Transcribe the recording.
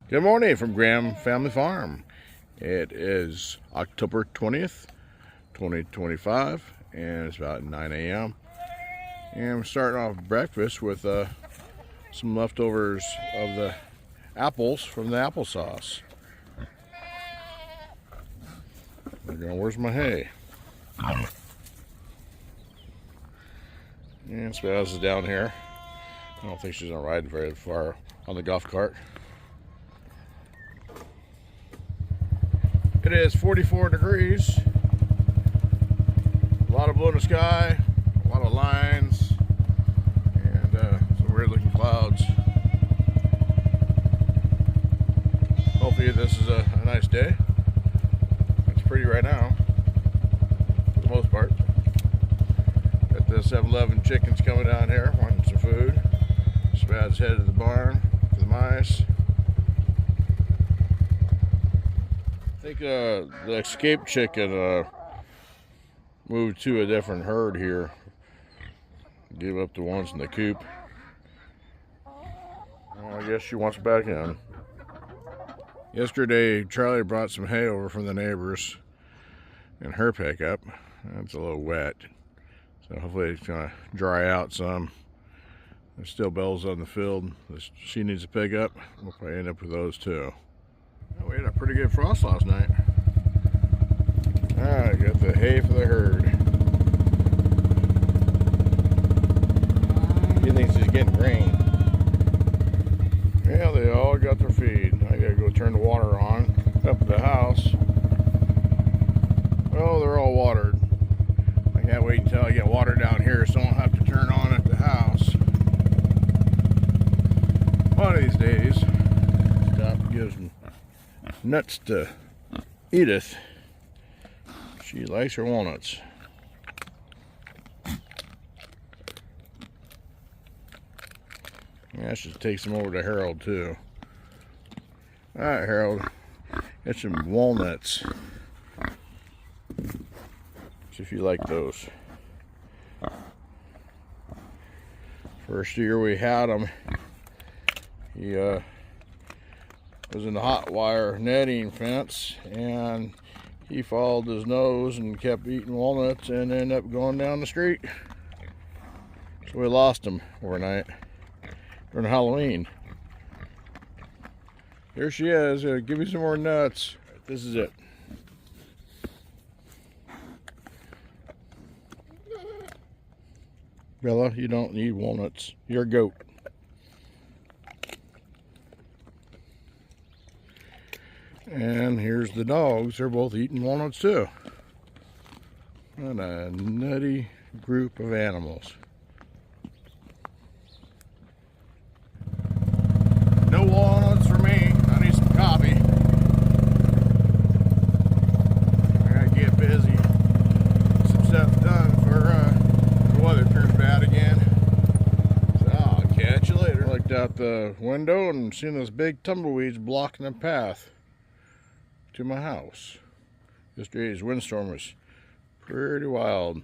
Good morning from Graham Family Farm. It is October 20th, 2025, and it's about 9 a.m. And we're starting off breakfast with some leftovers of the apples from the applesauce. They're going, where's my hay? And Spaz is down here. I don't think she's gonna ride very far on the golf cart. It is 44 degrees, a lot of blue in the sky, a lot of lines, and some weird looking clouds. Hopefully this is a nice day. It's pretty right now, for the most part. Got the 7-Eleven chickens coming down here, wanting some food. Spad's headed to the barn for the mice. I think the escaped chicken moved to a different herd here. Gave up the ones in the coop. Well, I guess she wants back in. Yesterday, Charlie brought some hay over from the neighbors in her pickup. It's a little wet, so hopefully it's gonna dry out some. There's still bells on the field that she needs to pick up. We'll probably end up with those too. We had a pretty good frost last night. Alright, got the hay for the herd. He thinks he's getting grain. Yeah, they all got their feed. I gotta go turn the water on up at the house. Oh, they're all watered. I can't wait until I get water down here so I don't have to turn on at the house. One of these days, stop gives them nuts to Edith. She likes her walnuts. Yeah, I should take some over to Harold too. Alright, Harold, get some walnuts. See if you like those. First year we had them, he was in the hot wire netting fence, and he followed his nose and kept eating walnuts and ended up going down the street. So we lost him overnight during Halloween. Here she is. Give me some more nuts. This is it. Bella, you don't need walnuts. You're a goat. And here's the dogs. They're both eating walnuts too. What a nutty group of animals. No walnuts for me. I need some coffee. I gotta get busy. Get some stuff done for the weather turns bad again. So I'll catch you later. I looked out the window and seen those big tumbleweeds blocking the path to my house. Yesterday's windstorm was pretty wild.